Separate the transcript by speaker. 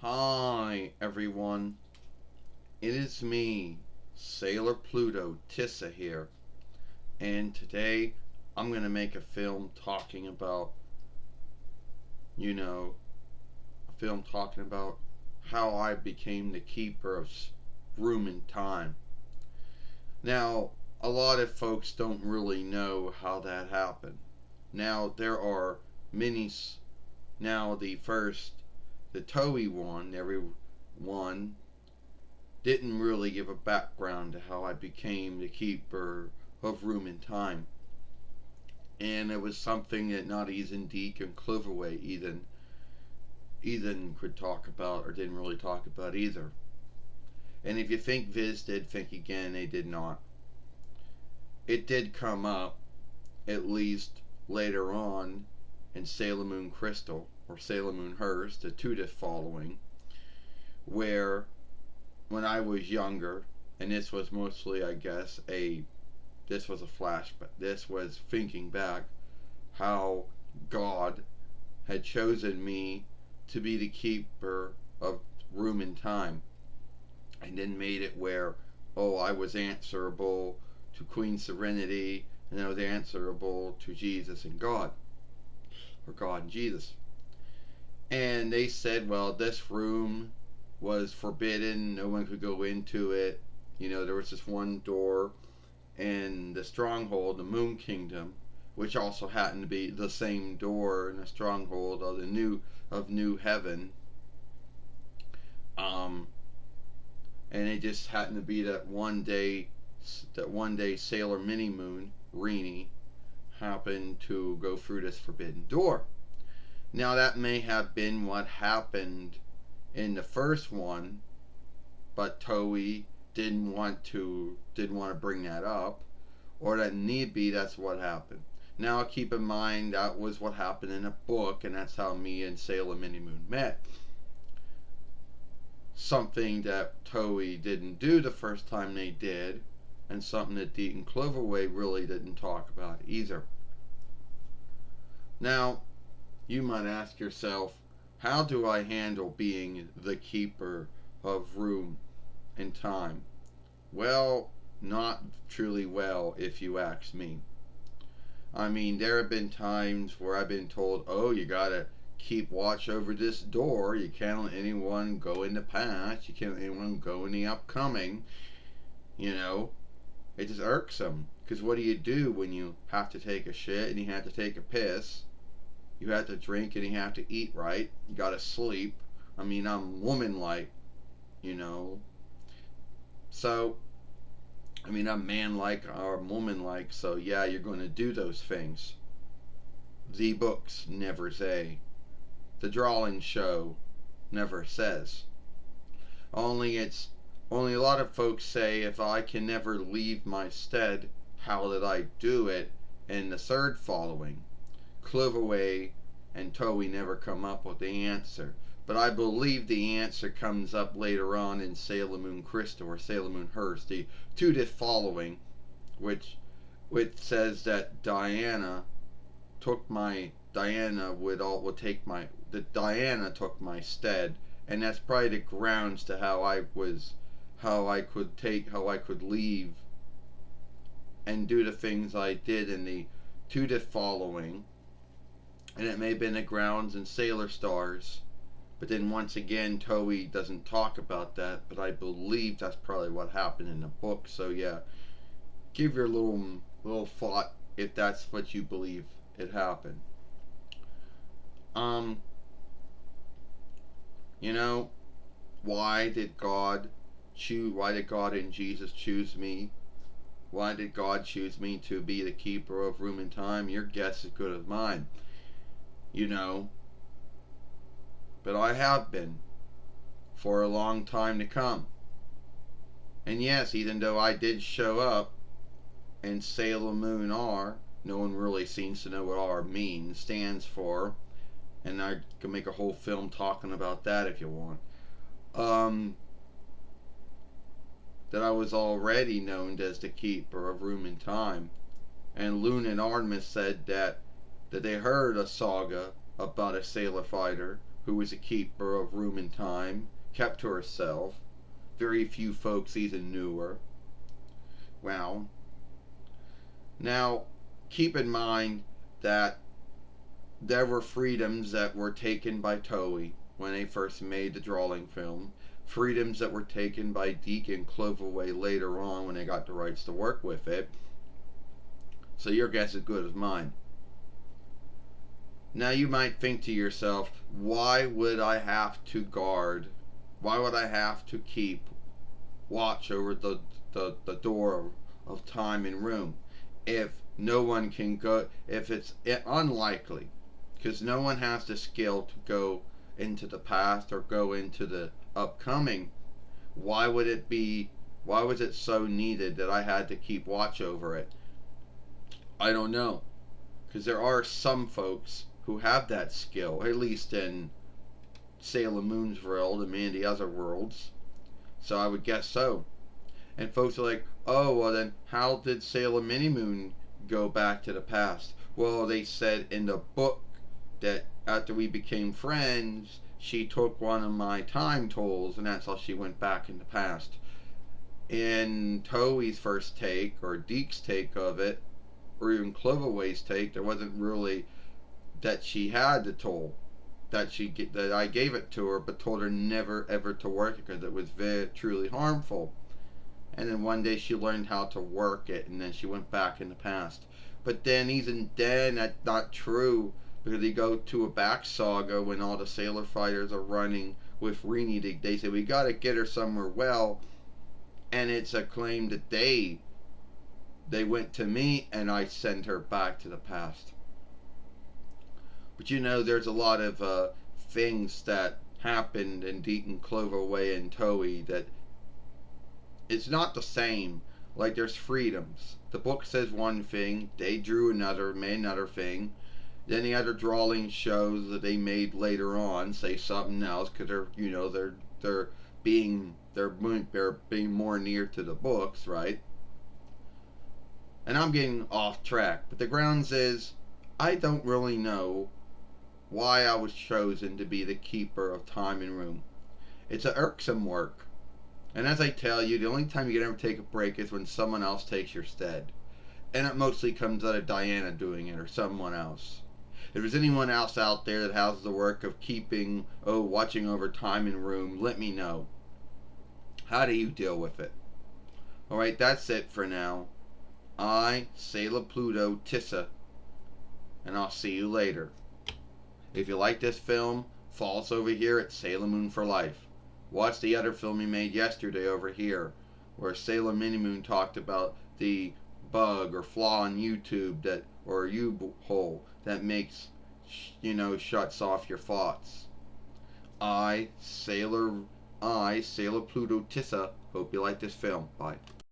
Speaker 1: Hi, everyone. It is me, Sailor Pluto Tissa here, and today I'm going to make a film talking about, you know, a film talking about how I became the keeper of room and time. Now, a lot of folks don't really know how that happened. Now, there are many. Now, the Toei one, everyone didn't really give a background to how I became the keeper of room and time. And it was something that not even Deke and Cloverway even could talk about or didn't really talk about either. And if you think Viz did, think again, they did not. It did come up, at least later on, in Sailor Moon Crystal, or Sailor Moon Hers, the Tudif following, where when I was younger, and this was mostly, I guess, this was a flashback. This was thinking back how God had chosen me to be the keeper of room and time, and then made it where, oh, I was answerable to Queen Serenity, and I was answerable to Jesus and God, or God and Jesus. And they said, well, this room was forbidden, no one could go into it. There was this one door in the stronghold, the Moon Kingdom, which also happened to be the same door in the stronghold of New Heaven. Um, and it just happened to be that one day Sailor Mini Moon Rini happened to go through this forbidden door. Now that may have been what happened in the first one, but Toei didn't want to bring that up, or that need be. That's what happened. Now keep in mind that was what happened in a book, and that's how me and Sailor Mini Moon met. Something that Toei didn't do the first time they did, and something that Deaton Cloverway really didn't talk about either. Now, you might ask yourself, how do I handle being the keeper of room and time? Well, not truly well, if you ask me. I mean, there have been times where I've been told, oh, you gotta keep watch over this door. You can't let anyone go in the past. You can't let anyone go in the upcoming. You know, it just irksome. Because what do you do when you have to take a shit and you have to take a piss? You have to drink and you have to eat right. You gotta sleep. I mean, I'm woman-like, you know. So, I mean, I'm man-like or woman-like. So, yeah, you're going to do those things. The books never say. The drawing show never says. Only a lot of folks say, if I can never leave my stead, how did I do it? In the third following, Cloverway and Toei never come up with the answer. But I believe the answer comes up later on in Sailor Moon Crystal or Sailor Moon Hers, the two following, which says that Diana took my stead, and that's probably the grounds to how I could leave and do the things I did in the two following, and it may have been the grounds in Sailor Stars, but then once again Toei doesn't talk about that, but I believe that's probably what happened in the book. So yeah, give your little thought if that's what you believe it happened. Um, you know, why did God choose? Why did God and Jesus choose me? Why did God choose me to be the keeper of room and time? Your guess is good as mine. You know, but I have been for a long time to come. And yes, even though I did show up in Sailor Moon R, no one really seems to know what R stands for, and I can make a whole film talking about that if you want. That I was already known as the keeper of room and time, and Luna and Artemis said that they heard a saga about a sailor fighter who was a keeper of room and time, kept to herself. Very few folks even knew her. Well, now keep in mind that there were freedoms that were taken by Toei when they first made the drawing film, freedoms that were taken by Deke and Cloverway later on when they got the rights to work with it. So your guess is as good as mine. Now you might think to yourself, why would I have to guard? Why would I have to keep watch over the door of time and room if no one can go, if it's unlikely, because no one has the skill to go into the past or go into the upcoming. Why would it be, why was it so needed that I had to keep watch over it? I don't know, because there are some folks who have that skill, at least in Sailor Moon's world and many other worlds, so I would guess so. And folks are like, oh, well then, how did Sailor Moon go back to the past? Well, they said in the book that after we became friends, she took one of my time tools, and that's how she went back in the past. In Toei's first take, or Deke's take of it, or even Cloverway's take, there wasn't really that she had the tool. That I gave it to her, but told her never ever to work it because it was very truly harmful. And then one day she learned how to work it, and then she went back in the past. But then even then, that's not true, because they go to a back saga when all the sailor fighters are running with Rini. They say we got to get her somewhere well, and it's a claim that they went to me and I sent her back to the past. But you know, there's a lot of things that happened in Deaton, Cloverway, and Toei that it's not the same. Like there's freedoms. The book says one thing, they drew another, made another thing. Then the other drawing shows that they made later on say something else because they're being more near to the books, right? And I'm getting off track, but the grounds is I don't really know why I was chosen to be the keeper of time and room. It's a irksome work. And as I tell you, the only time you can ever take a break is when someone else takes your stead. And it mostly comes out of Diana doing it or someone else. If there's anyone else out there that has the work of watching over time and room, let me know. How do you deal with it? Alright, that's it for now. I, Sailor Pluto, Tissa, and I'll see you later. If you like this film, follow us over here at Sailor Moon for Life. Watch the other film we made yesterday over here, where Sailor Moon talked about the bug or flaw on YouTube or U-hole that makes, shuts off your thoughts. I, Sailor Pluto Tissa, hope you like this film. Bye.